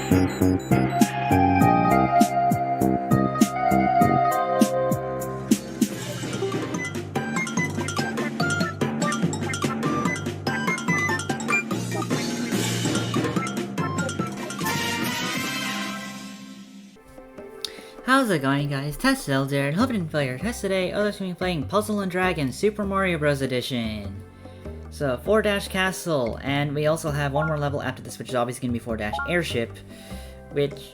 How's it going, guys? Testel here, and hoping to play your test today. Others will be playing Puzzle & Dragons Super Mario Bros. Edition. So, 4-Castle, and we also have one more level after this, which is obviously going to be 4-Airship, which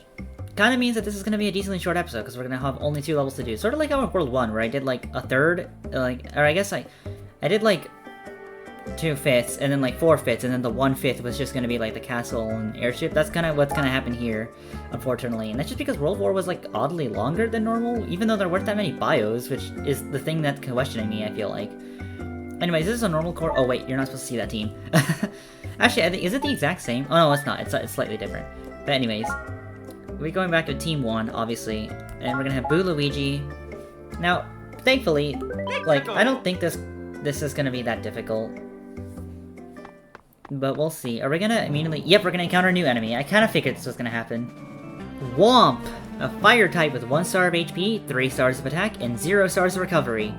kind of means that this is going to be a decently short episode, because we're going to have only 2 levels to do. Sort of like how in World 1, where I did like a third, or I guess I did like 2/5, and then like 4/5, and then the 1/5 was just gonna be like the castle and airship. That's kind of what's gonna happen here, unfortunately. And that's just because World War was like oddly longer than normal, even though there weren't that many bios, which is the thing that's questioning me, I feel like. Anyways, this is a normal core. Oh wait, you're not supposed to see that team. Actually, I think, is it the exact same? Oh no, it's not. It's slightly different. But anyways, we're going back to Team 1, obviously, and we're gonna have Boo Luigi. Now, thankfully, like, I don't think this is gonna be that difficult. But we'll see. Are we gonna immediately... Yep, we're gonna encounter a new enemy. I kind of figured this was gonna happen. Womp! A fire type with 1 star of HP, 3 stars of attack, and 0 stars of recovery.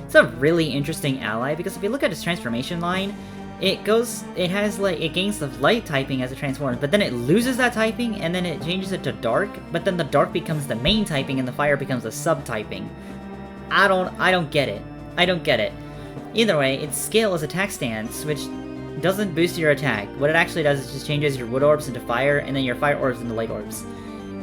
It's a really interesting ally, because if you look at its transformation line, it gains the light typing as it transforms, but then it loses that typing, and then it changes it to dark, but then the dark becomes the main typing, and the fire becomes the sub-typing. I don't get it. I don't get it. Either way, its skill is attack stance, which doesn't boost your attack. What it actually does is just changes your wood orbs into fire, and then your fire orbs into light orbs.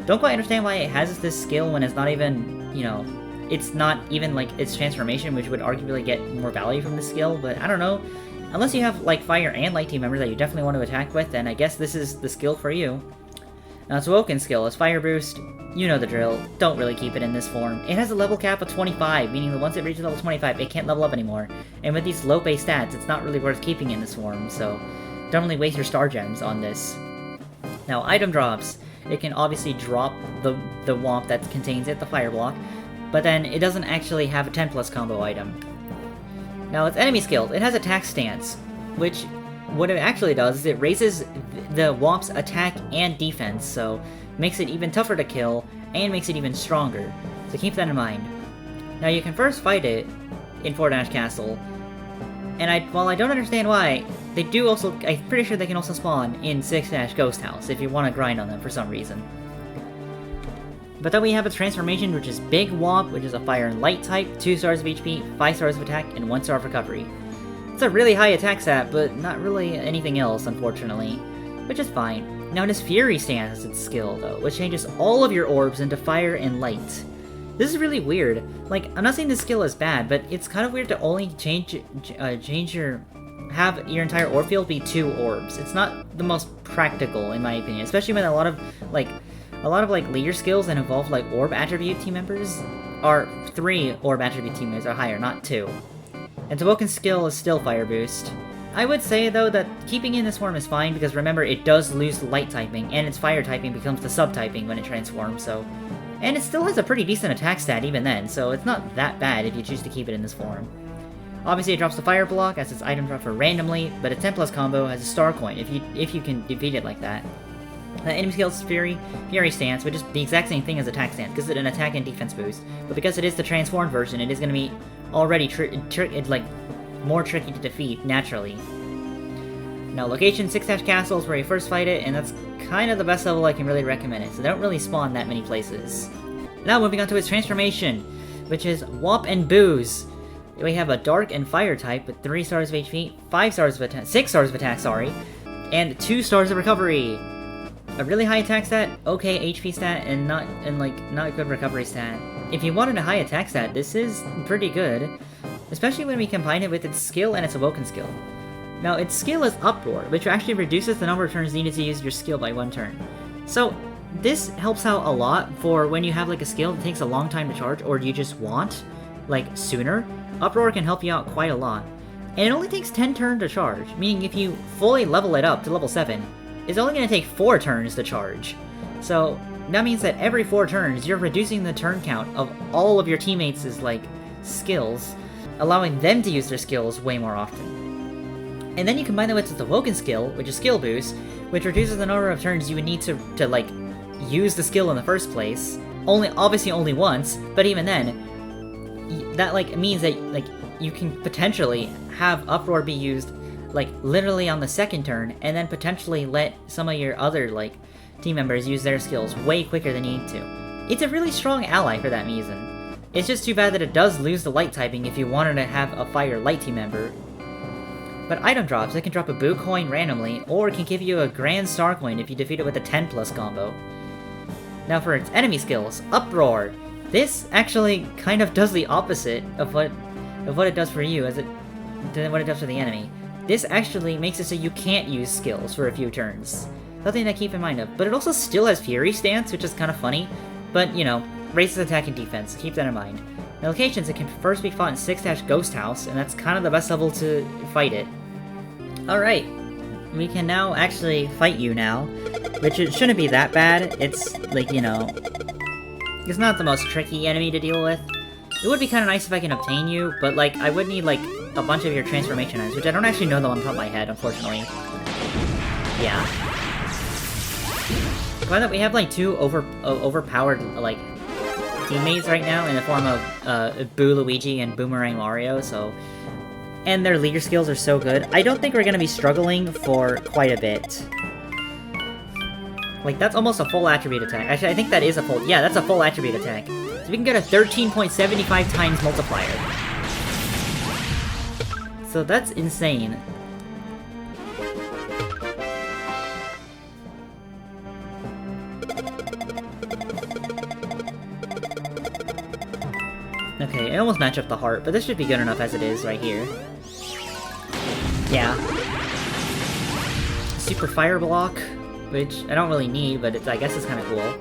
Don't quite understand why it has this skill when it's not even, you know, it's not even like its transformation, which would arguably get more value from the skill, but I don't know. Unless you have like fire and light team members that you definitely want to attack with, then I guess this is the skill for you. Now its Woken skill is fire boost. You know the drill. Don't really keep it in this form. It has a level cap of 25, meaning that once it reaches level 25, it can't level up anymore. And with these low base stats, it's not really worth keeping in this form, so don't really waste your star gems on this. Now, item drops. It can obviously drop the Womp that contains it, the fire block, but then it doesn't actually have a 10+ combo item. Now, its enemy skills. It has attack stance, which what it actually does is it raises the Womp's attack and defense, so makes it even tougher to kill, and makes it even stronger. So keep that in mind. Now you can first fight it in 4-Castle, and while I don't understand why, they do also, I'm pretty sure they can also spawn in 6-Ghost House if you want to grind on them for some reason. But then we have its transformation, which is Big Womp, which is a fire and light type, 2 stars of HP, 5 stars of attack, and 1 star of recovery. It's a really high attack stat, but not really anything else, unfortunately, which is fine. Now it has Fury Stance as its skill, though, which changes all of your orbs into fire and light. This is really weird. Like, I'm not saying this skill is bad, but it's kind of weird to only have your entire orb field be 2 orbs. It's not the most practical, in my opinion, especially when a lot of leader skills that involve like orb attribute team members are 3 orb attribute team members or higher, not 2. And Woken skill is still fire boost. I would say, though, that keeping in this form is fine, because remember, it does lose light typing, and its fire typing becomes the sub-typing when it transforms, so... And it still has a pretty decent attack stat even then, so it's not that bad if you choose to keep it in this form. Obviously, it drops the fire block as its item drop for randomly, but a 10+ combo has a star coin if you can defeat it like that. The enemy skill is Fury Stance, which is the exact same thing as attack stance, because it's an attack and defense boost, but because it is the transformed version, it is going to be already more tricky to defeat, naturally. Now, location 6-Castle is where you first fight it, and that's kind of the best level I can really recommend it, so they don't really spawn that many places. Now, moving on to its transformation, which is Womp and Booze. We have a Dark and Fire type with 3 stars of HP, 5 stars of attack, 6 stars of attack, sorry, and 2 stars of recovery. A really high attack stat, okay HP stat, and not good recovery stat. If you wanted a high attack stat, this is pretty good, especially when we combine it with its skill and its Awoken skill. Now, its skill is Uproar, which actually reduces the number of turns needed to use your skill by 1 turn. So, this helps out a lot for when you have like a skill that takes a long time to charge, or you just want, like, sooner. Uproar can help you out quite a lot. And it only takes 10 turns to charge, meaning if you fully level it up to level 7, it's only going to take 4 turns to charge. So, that means that every 4 turns, you're reducing the turn count of all of your teammates' like, skills, allowing them to use their skills way more often. And then you combine that with the Woken skill, which is skill boost, which reduces the number of turns you would need to like, use the skill in the first place. Obviously only once, but even then, that, like, means that, like, you can potentially have Uproar be used, like, literally on the second turn, and then potentially let some of your other, like, team members use their skills way quicker than you need to. It's a really strong ally for that reason. It's just too bad that it does lose the light typing if you wanted to have a fire light team member. But item drops, it can drop a Boo coin randomly, or it can give you a Grand Star coin if you defeat it with a 10+ combo. Now for its enemy skills, Uproar. This actually kind of does the opposite of what it does for you than what it does for the enemy. This actually makes it so you can't use skills for a few turns. Something to keep in mind of. But it also still has Fury stance, which is kind of funny. But, you know, raises attack and defense. Keep that in mind. Now, locations, it can first be fought in 6-Ghost House, and that's kind of the best level to fight it. Alright. We can now actually fight you now. Which it shouldn't be that bad. It's, like, you know, it's not the most tricky enemy to deal with. It would be kind of nice if I can obtain you, but, like, I would need, like, a bunch of your transformation items, which I don't actually know them on top of my head, unfortunately. Yeah. Glad that we have, like, two overpowered, like, teammates right now in the form of Boo Luigi and Boomerang Mario, so... And their leader skills are so good. I don't think we're gonna be struggling for quite a bit. Like, that's almost a full attribute attack. Actually, I think that is a full... Yeah, that's a full attribute attack. So we can get a 13.75 times multiplier. So that's insane. Okay, I almost match up the heart, but this should be good enough as it is right here. Yeah. Super Fire Block, which I don't really need, but I guess it's kind of cool.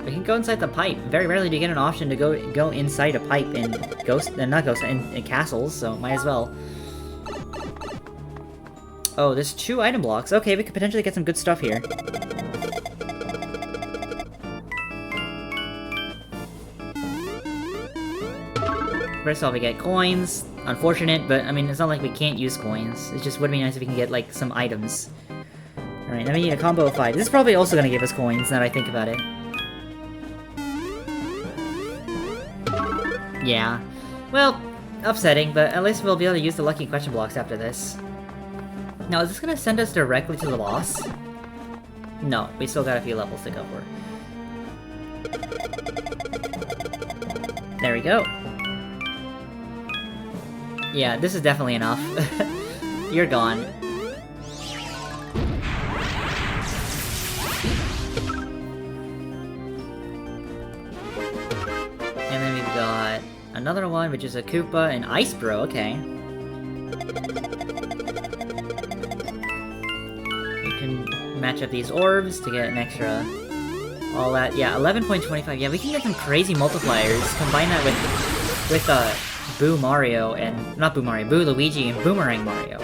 We can go inside the pipe. Very rarely do you get an option to go inside a pipe in in castles, so might as well. Oh, there's 2 item blocks. Okay, we could potentially get some good stuff here. First of all, we get coins. Unfortunate, but I mean, it's not like we can't use coins. It just would be nice if we can get, like, some items. Alright, now we need a combo of 5. This is probably also gonna give us coins, now that I think about it. Yeah. Well, upsetting, but at least we'll be able to use the lucky question blocks after this. Now, is this gonna send us directly to the boss? No, we still got a few levels to go for. There we go. Yeah, this is definitely enough. You're gone. And then we've got another one, which is a Koopa and Ice Bro, okay. We can match up these orbs to get an extra... all that, yeah, 11.25. Yeah, we can get some crazy multipliers. Combine that with Boo Mario and... not Boo Mario, Boo Luigi and Boomerang Mario.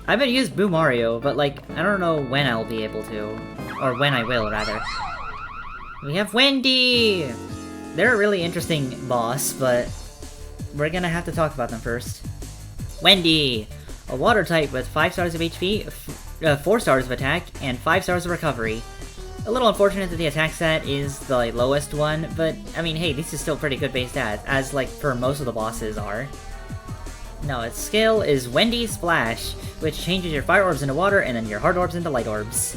I haven't used Boo Mario, but, like, I don't know when I'll be able to. Or when I will, rather. We have Wendy! They're a really interesting boss, but we're gonna have to talk about them first. Wendy! A water type with 5 stars of HP, 4 stars of attack, and 5 stars of recovery. A little unfortunate that the attack stat is the, like, lowest one, but, I mean, hey, this is still pretty good base stats, as, like, for most of the bosses are. Now, its skill is Wendy Splash, which changes your fire orbs into water and then your hard orbs into light orbs.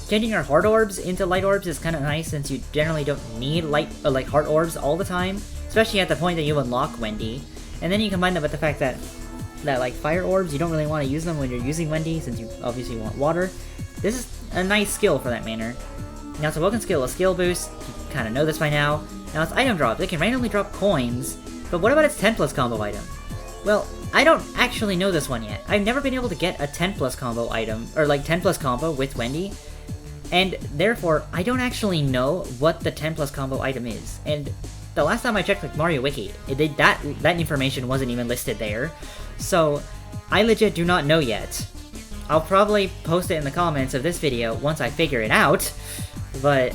Changing your hard orbs into light orbs is kind of nice since you generally don't need like hard orbs all the time, especially at the point that you unlock Wendy. And then you combine that with the fact that like fire orbs, you don't really want to use them when you're using Wendy since you obviously want water. This is a nice skill for that manner. Now it's a welcome skill, a skill boost. You kind of know this by now. Now it's item drop. It can randomly drop coins, but what about its 10+ combo item? Well, I don't actually know this one yet. I've never been able to get a 10+ combo item, or like 10+ combo with Wendy, and therefore I don't actually know what the 10+ combo item is. And the last time I checked like Mario Wiki, that information wasn't even listed there. So I legit do not know yet. I'll probably post it in the comments of this video once I figure it out, but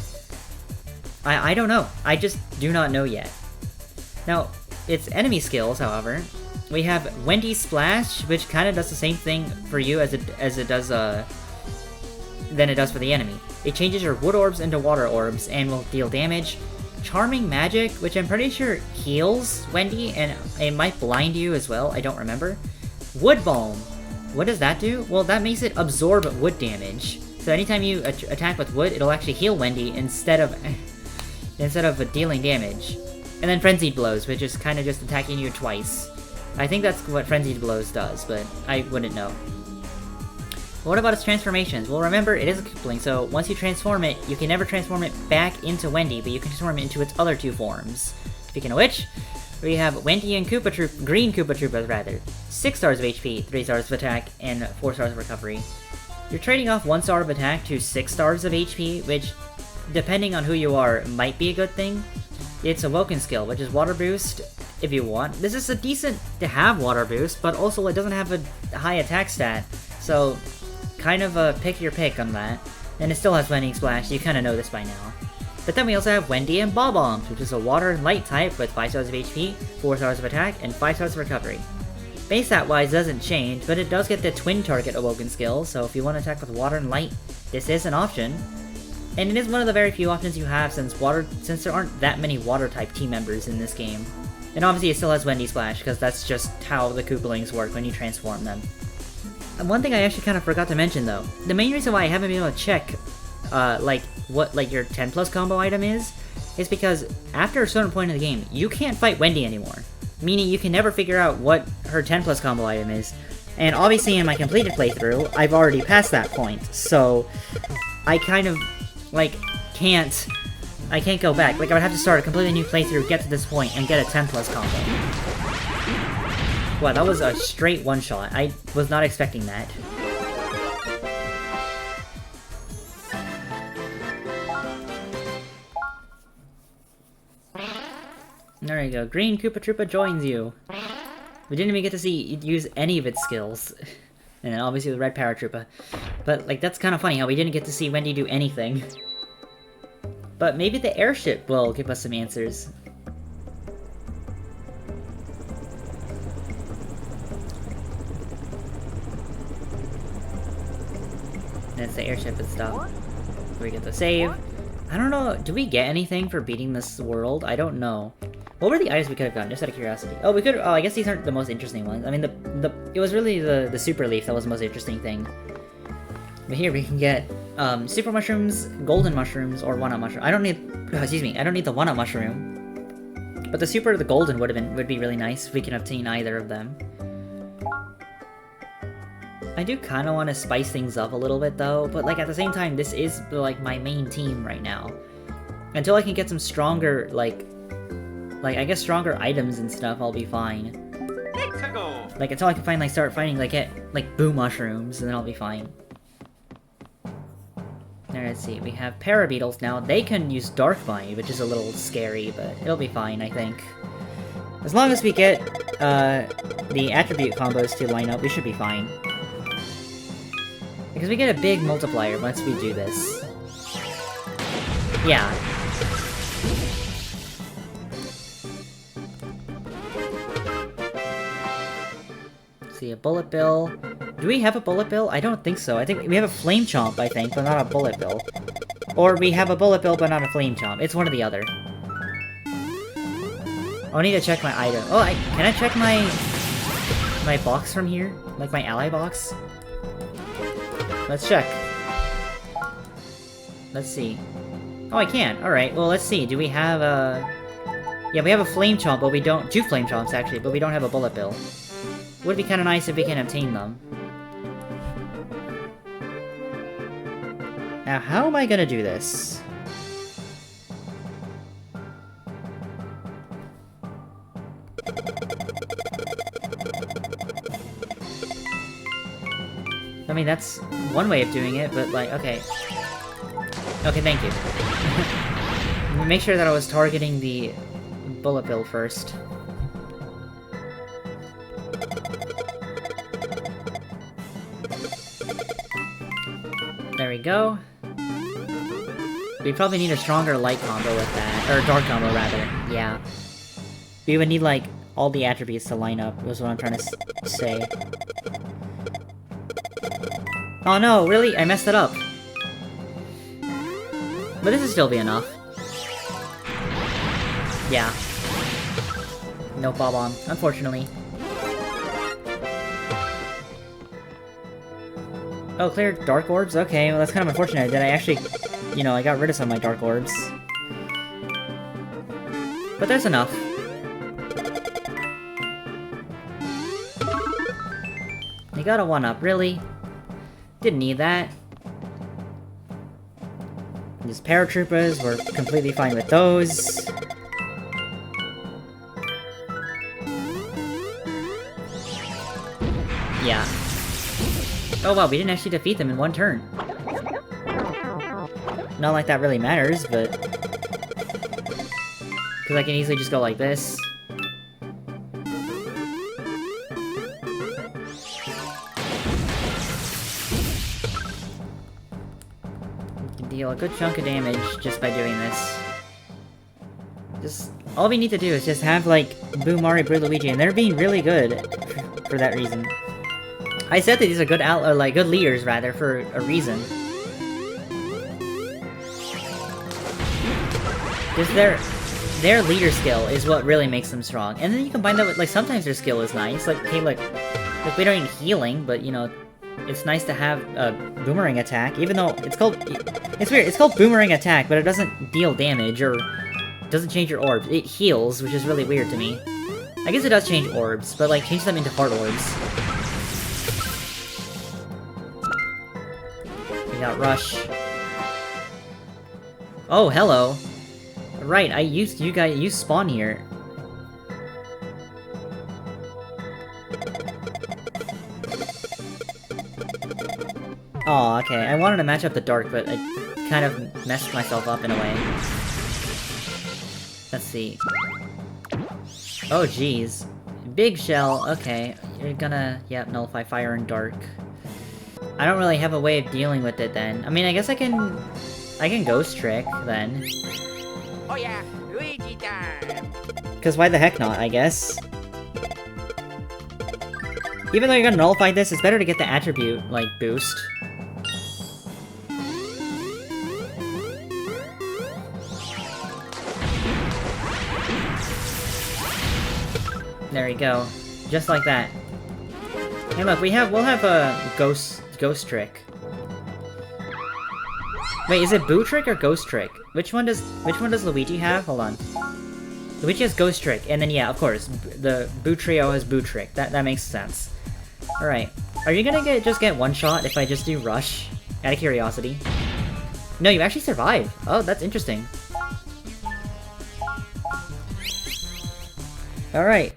I don't know. I just do not know yet. Now, its enemy skills, however, we have Wendy Splash, which kind of does the same thing for you as it does than it does for the enemy. It changes your wood orbs into water orbs and will deal damage. Charming Magic, which I'm pretty sure heals Wendy, and it might blind you as well, I don't remember. Wood Balm. What does that do? Well, that makes it absorb wood damage. So anytime you attack with wood, it'll actually heal Wendy instead of dealing damage. And then Frenzied Blows, which is kind of just attacking you twice. I think that's what Frenzied Blows does, but I wouldn't know. What about its transformations? Well, remember, it is a Koopling, so once you transform it, you can never transform it back into Wendy, but you can transform it into its other two forms. Speaking of which, we have Wendy and Green Koopa Troopas, rather. 6 stars of HP, 3 stars of attack, and 4 stars of recovery. You're trading off 1 star of attack to 6 stars of HP, which, depending on who you are, might be a good thing. It's a Woken skill, which is Water Boost, if you want. This is a decent to have Water Boost, but also it doesn't have a high attack stat, so kind of pick your pick on that. And it still has Lightning Splash, you kind of know this by now. But then we also have Wendy and Bob-Ombs, which is a Water and Light type with 5 stars of HP, 4 stars of attack, and 5 stars of recovery. Base stat-wise doesn't change, but it does get the Twin Target Awoken skill, so if you want to attack with Water and Light, this is an option. And it is one of the very few options you have since there aren't that many Water-type team members in this game. And obviously it still has Wendy Splash, because that's just how the Koopalings work when you transform them. And one thing I actually kind of forgot to mention though, the main reason why I haven't been able to check, what your 10 plus combo item is because after a certain point in the game, you can't fight Wendy anymore. Meaning you can never figure out what her 10 plus combo item is. And obviously in my completed playthrough, I've already passed that point, so I kind of, I can't go back. Like, I would have to start a completely new playthrough, get to this point, and get a 10 plus combo. Wow, that was a straight one-shot. I was not expecting that. There you go. Green Koopa Troopa joins you. We didn't even get to see it use any of its skills. And then obviously the Red Paratroopa. But, that's kind of funny how we didn't get to see Wendy do anything. But maybe the airship will give us some answers. That's the airship and stuff. We get the save. I don't know, do we get anything for beating this world? I don't know. What were the items we could have gotten, just out of curiosity? Oh, I guess these aren't the most interesting ones. I mean, it was really the Super Leaf that was the most interesting thing. But here we can get, Super Mushrooms, Golden Mushrooms, or One-Up Mushroom. I don't need the One-Up Mushroom. But the Golden would be really nice if we can obtain either of them. I do kind of want to spice things up a little bit though, but at the same time, this is my main team right now. Until I can get some stronger, I guess stronger items and stuff, I'll be fine. Until I can finally start fighting, Boo Mushrooms, and then I'll be fine. There, let's see, we have Parabeetles now. They can use Dark Bite, which is a little scary, but it'll be fine, I think. As long as we get, the attribute combos to line up, we should be fine. Because we get a big multiplier once we do this. Yeah. Let's see, a Bullet Bill. Do we have a Bullet Bill? I don't think so. I think we have a Flame Chomp, I think, but not a Bullet Bill. Or we have a Bullet Bill, but not a Flame Chomp. It's one or the other. I need to check my item. Oh, can I check my box from here? My ally box? Let's check. Let's see. Oh, I can. Alright, well, let's see. Do we have a... Yeah, we have a Flame Chomp, but we don't... 2 Flame Chomps, actually, but we don't have a Bullet Bill. Would be kind of nice if we can obtain them. Now, how am I gonna do this? I mean, that's one way of doing it, but okay. Okay, thank you. Make sure that I was targeting the Bullet Bill first. There we go. We probably need a stronger light combo with that. Or dark combo, rather. Yeah. We would need, all the attributes to line up, was what I'm trying to say. Oh no, really? I messed it up. But this will still be enough. Yeah. No Bob-omb, unfortunately. Oh, clear Dark Orbs? Okay, well that's kind of unfortunate that I actually, you know, I got rid of some of my Dark Orbs. But there's enough. You got a 1-up, really? Didn't need that. These paratroopers, we're completely fine with those. Yeah. Oh wow, we didn't actually defeat them in one turn. Not like that really matters, but... because I can easily just go like this. We can deal a good chunk of damage just by doing this. Just... all we need to do is just have, like, Boo, Mario, Boo, Luigi, and they're being really good for that reason. I said that these are good good leaders, rather, for a reason. Just their leader skill is what really makes them strong. And then you combine that with, like, sometimes their skill is nice. Like, okay, like we don't need healing, but, you know, it's nice to have a boomerang attack, even though it's called... it's weird, it's called boomerang attack, but it doesn't deal damage, or doesn't change your orbs. It heals, which is really weird to me. I guess it does change orbs, but, like, change them into heart orbs. We got Rush. Oh, hello. Right, you spawn here. Oh, okay. I wanted to match up the dark, but I kind of messed myself up in a way. Let's see. Oh, jeez. Big Shell, okay. You're gonna, yep, nullify fire and dark. I don't really have a way of dealing with it then. I mean, I guess I can Ghost Trick, then. Oh yeah, Luigi time! Because why the heck not, I guess. Even though you're gonna nullify this, it's better to get the attribute, like, boost. There you go. Just like that. Hey look, we'll have a Ghost Trick. Wait, is it Boo Trick or Ghost Trick? Which one does Luigi have? Hold on. Luigi has Ghost Trick, and then yeah, of course, the Boo Trio has Boo Trick. That makes sense. Alright. Are you gonna just get one shot if I just do Rush? Out of curiosity. No, you actually survive. Oh, that's interesting. Alright.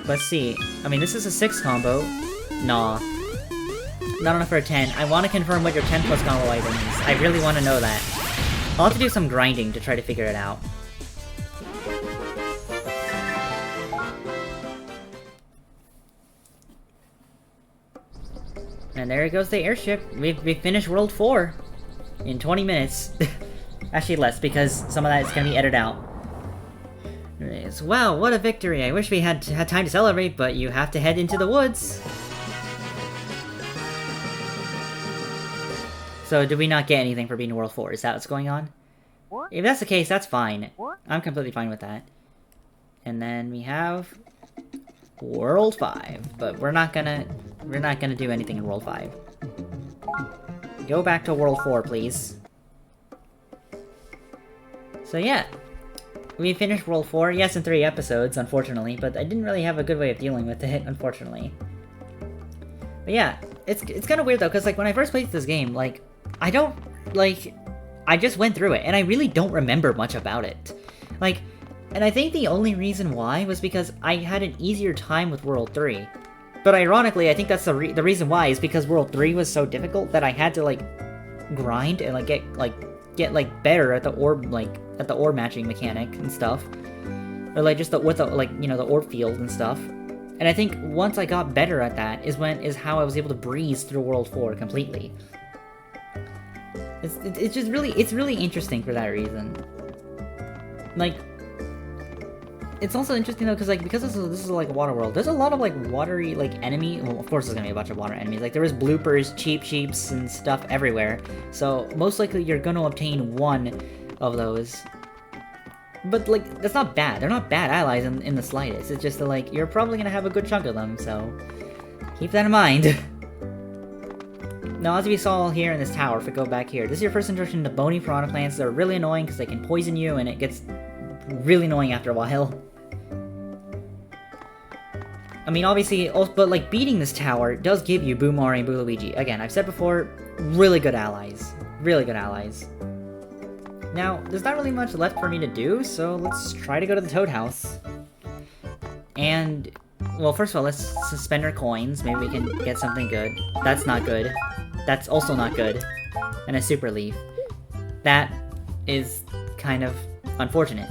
Let's see. I mean, this is a 6 combo. Nah. Not enough for a 10. I want to confirm what your 10 plus combo item is. I really want to know that. I'll have to do some grinding to try to figure it out. And there goes the airship. We finished World 4 in 20 minutes. Actually less, because some of that is going to be edited out. Wow, what a victory! I wish we had time to celebrate, but you have to head into the woods! So, did we not get anything for being World 4? Is that what's going on? If that's the case, that's fine. I'm completely fine with that. And then we have... World 5, but we're not gonna do anything in World 5. Go back to World 4, please. So yeah. We finished World 4, yes, in 3 episodes, unfortunately, but I didn't really have a good way of dealing with it, unfortunately. But yeah, it's kind of weird though, because like when I first played this game, like, I just went through it, and I really don't remember much about it. Like, and I think the only reason why was because I had an easier time with World 3. But ironically, I think that's the reason why is because World 3 was so difficult that I had to, like, grind and, like, get better at the orb matching mechanic and stuff, or like just the orb field and stuff. And I think once I got better at that is how I was able to breeze through World 4 completely. It's just really, it's really interesting for that reason. Like, it's also interesting though, because like, because this is like a water world, there's a lot of like watery like enemy. Well, of course there's gonna be a bunch of water enemies. Like there is bloopers, cheap sheeps, and stuff everywhere. So most likely you're gonna obtain one of those. But like, that's not bad. They're not bad allies in the slightest. It's just that like, you're probably gonna have a good chunk of them, so keep that in mind. Now, as we saw here in this tower, if we go back here, this is your first introduction to bony piranha plants. They're really annoying because they can poison you, and it gets really annoying after a while. I mean, obviously, but like, beating this tower does give you Boo Mario and Boo Luigi. Again, I've said before, really good allies. Really good allies. Now, there's not really much left for me to do, so let's try to go to the Toad House. And, well, first of all, let's spend our coins. Maybe we can get something good. That's not good. That's also not good. And a Super Leaf. That is kind of unfortunate.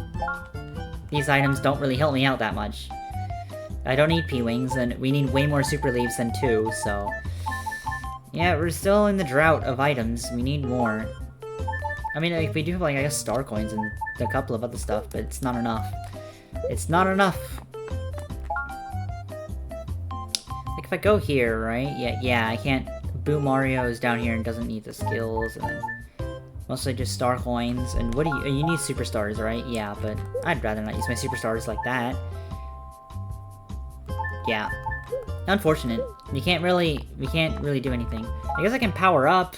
These items don't really help me out that much. I don't need P-Wings, and we need way more Super Leaves than 2, so... yeah, we're still in the drought of items. We need more. I mean, like, we do have, like, I guess Star Coins and a couple of other stuff, but it's not enough. It's not enough! Like, if I go here, right? Yeah, I can't... Boo Mario is down here and doesn't need the skills, and then... mostly just Star Coins, and what do you need Superstars, right? Yeah, but I'd rather not use my Superstars like that. Yeah. Unfortunate. We can't really do anything. I guess I can power up.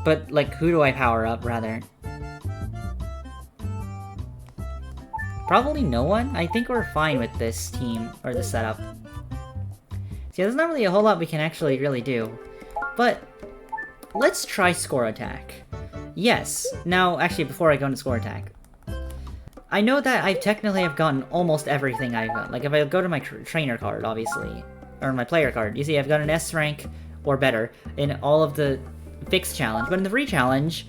But, like, who do I power up, rather? Probably no one? I think we're fine with this team, or the setup. See, there's not really a whole lot we can actually really do. But, let's try Score Attack. Yes. Now, actually, before I go into Score Attack. I know that I technically have gotten almost everything I've got. Like, if I go to my trainer card, obviously, or my player card, you see I've got an S rank or better in all of the fixed challenge, but in the free challenge,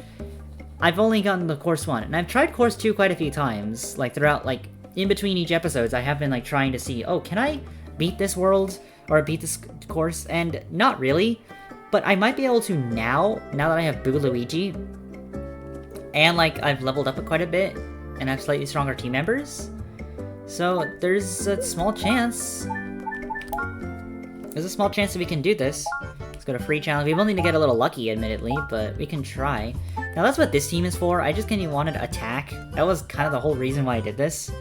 I've only gotten the course 1, and I've tried course 2 quite a few times, like throughout, like, in between each episodes, I have been, like, trying to see, oh, can I beat this world, or beat this course, and not really, but I might be able to now that I have Boo Luigi, and, like, I've leveled up quite a bit, and I have slightly stronger team members, so there's a small chance, that we can do this. Go to free challenge. We will need to get a little lucky, admittedly, but we can try. Now, that's what this team is for. I just kind of wanted attack. That was kind of the whole reason why I did this.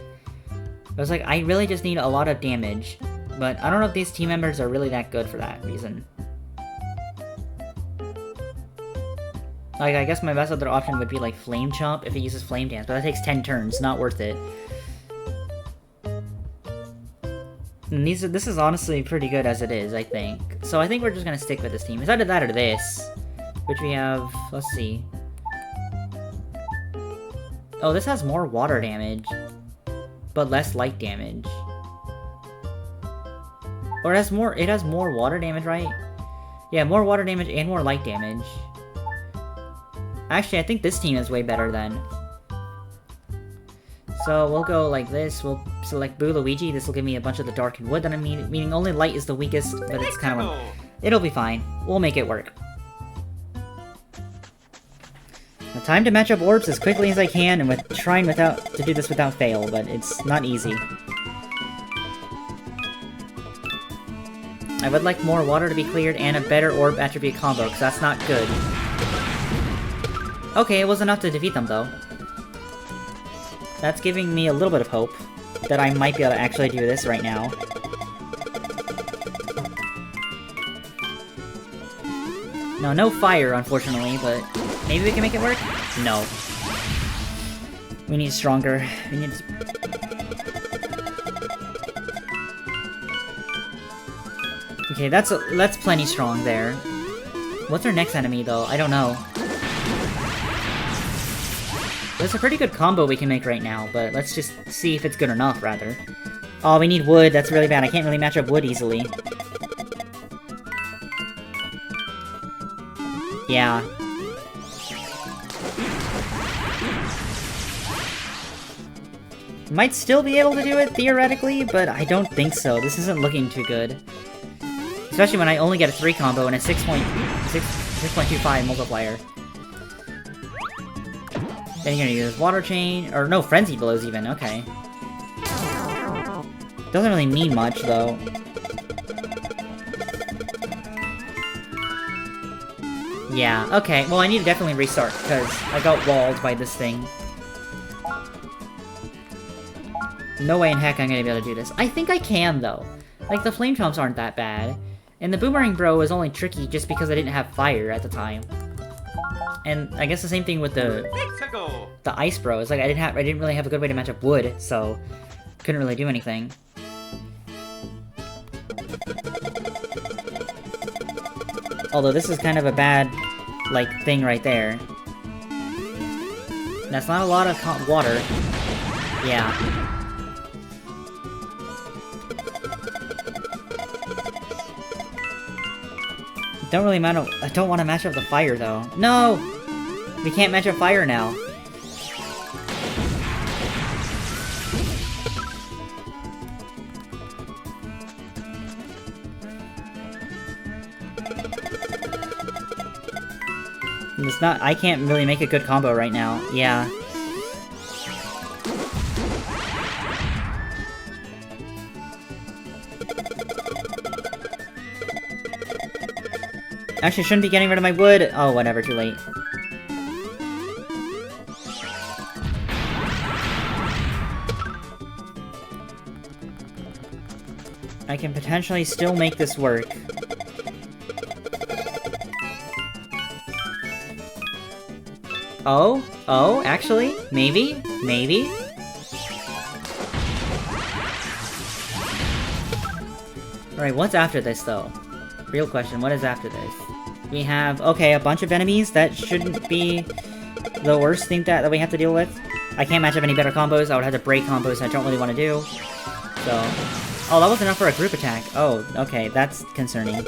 I was like, I really just need a lot of damage, but I don't know if these team members are really that good for that reason. Like, I guess my best other option would be, like, Flame Chomp if it uses Flame Dance, but that takes 10 turns. Not worth it. And this is honestly pretty good as it is, I think. So I think we're just gonna stick with this team. It's either that or this. Which we have... let's see. Oh, this has more water damage. But less light damage. Or it has more water damage, right? Yeah, more water damage and more light damage. Actually, I think this team is way better then. So we'll go like this, we'll select Boo Luigi, this will give me a bunch of the darkened wood that I need, meaning only light is the weakest, but it's kind of it'll be fine. We'll make it work. Now, time to match up orbs as quickly as I can, and trying to do this without fail, but it's not easy. I would like more water to be cleared and a better orb attribute combo, because that's not good. Okay, it was enough to defeat them though. That's giving me a little bit of hope that I might be able to actually do this right now. No fire, unfortunately, but maybe we can make it work? No. We need stronger. We need... okay, that's plenty strong there. What's our next enemy, though? I don't know. There's a pretty good combo we can make right now, but let's just see if it's good enough, rather. Oh, we need wood. That's really bad. I can't really match up wood easily. Yeah. Might still be able to do it, theoretically, but I don't think so. This isn't looking too good. Especially when I only get a 3 combo and a 6.6 6.25 multiplier. Then you're gonna use Water Chain, or no, Frenzy Blows even, okay. Doesn't really mean much, though. Yeah, okay, well I need to definitely restart, because I got walled by this thing. No way in heck I'm gonna be able to do this. I think I can, though. Like, the Flame Chomps aren't that bad. And the Boomerang Bro was only tricky just because I didn't have fire at the time. And I guess the same thing with the Ice Bro. It's like I didn't really have a good way to match up wood, so couldn't really do anything. Although this is kind of a bad, like, thing right there. That's not a lot of water. Yeah. Don't really matter. I don't want to match up the fire, though. No! We can't match up fire now. It's not. I can't really make a good combo right now. Yeah. Actually, shouldn't be getting rid of my wood. Oh, whatever, too late. I can potentially still make this work. Oh? Oh, actually? Maybe? Maybe? Alright, what's after this, though? Real question, what is after this? We have, okay, a bunch of enemies. That shouldn't be the worst thing that we have to deal with. I can't match up any better combos. I would have to break combos I don't really want to do. So... Oh, that was enough for a group attack. Oh, okay, that's concerning.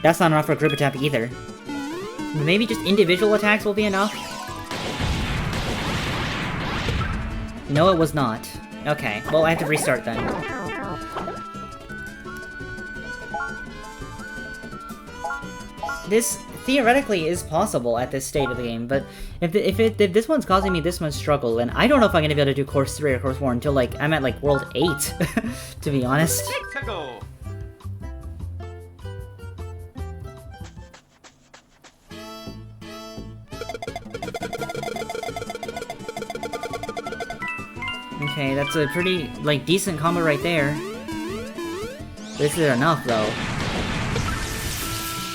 That's not enough for a group attack either. Maybe just individual attacks will be enough? No, it was not. Okay, well, I have to restart then. This theoretically is possible at this state of the game, but if this one's causing me this much struggle, then I don't know if I'm gonna be able to do Course 3 or Course 4 until, like, I'm at, like, World 8, to be honest. Okay, that's a pretty, like, decent combo right there. This is enough, though.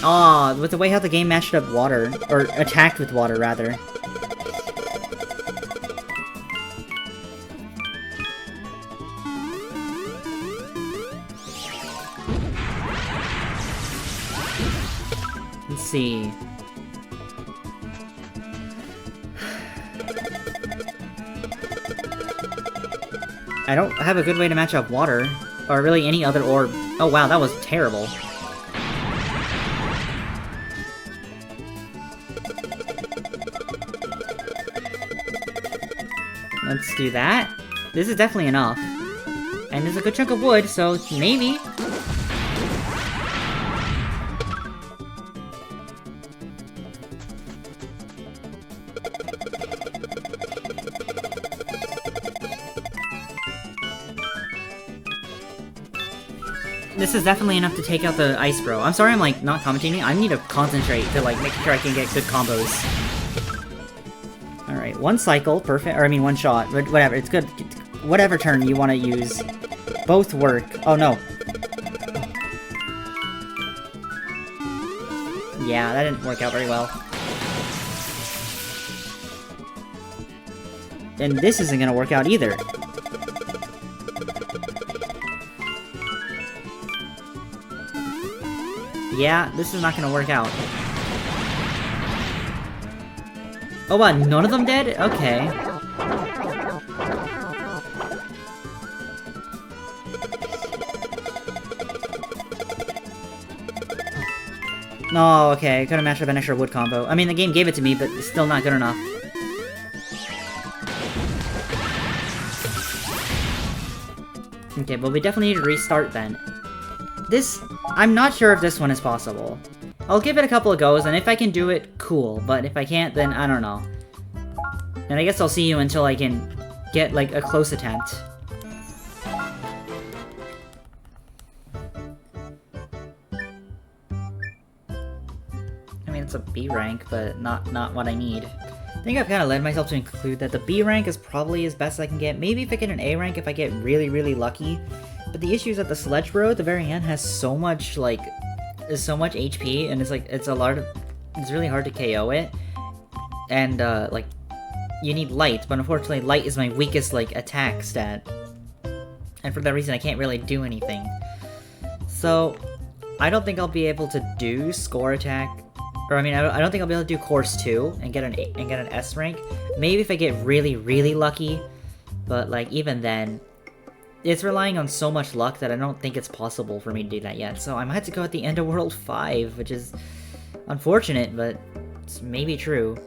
Aw, with the way how the game matched up water, or attacked with water, rather. Let's see. I don't have a good way to match up water, or really any other orb. Oh wow, that was terrible. Let's do that. This is definitely enough. And there's a good chunk of wood, so maybe. This is definitely enough to take out the Ice Bro. I'm sorry I'm, like, not commentating. I need to concentrate to, like, make sure I can get good combos. Alright, one cycle, perfect. Or, I mean, one shot. Whatever, it's good. Whatever turn you want to use. Both work. Oh, no. Yeah, that didn't work out very well. And this isn't gonna work out either. Yeah, this is not gonna work out. Oh wow, none of them dead? Okay. No, okay, I could've matched up an extra wood combo. I mean, the game gave it to me, but it's still not good enough. Okay, but we definitely need to restart then. This I'm not sure if this one is possible. I'll give it a couple of goes, and if I can do it, cool. But if I can't, then I don't know. And I guess I'll see you until I can get, like, a close attempt. I mean, it's a B rank, but not what I need. I think I've kind of led myself to conclude that the B rank is probably as best I can get. Maybe if I get an A rank, if I get really, really lucky. But the issue is that the Sledge Bro at the very end has so much, like, so much HP, and it's like, it's really hard to KO it. And, like, you need light, but unfortunately light is my weakest, like, attack stat. And for that reason, I can't really do anything. So, I don't think I'll be able to do score attack. Or, I mean, I don't think I'll be able to do course 2 and get an S rank. Maybe if I get really, really lucky. But, like, even then, it's relying on so much luck that I don't think it's possible for me to do that yet. So I might have to go at the end of World 5, which is unfortunate, but it's maybe true.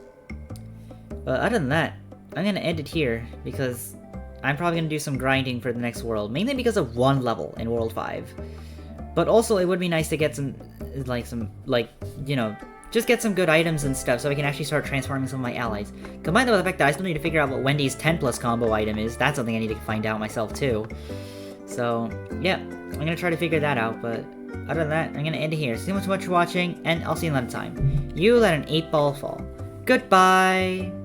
But other than that, I'm gonna end it here, because I'm probably gonna do some grinding for the next world, mainly because of one level in World 5. But also, it would be nice to get some, you know, just get some good items and stuff so I can actually start transforming some of my allies. Combine that with the fact that I still need to figure out what Wendy's 10+ combo item is. That's something I need to find out myself too. So, yeah, I'm gonna try to figure that out, but other than that, I'm gonna end it here. Thank you so much for watching, and I'll see you another time. You let an 8-ball fall. Goodbye!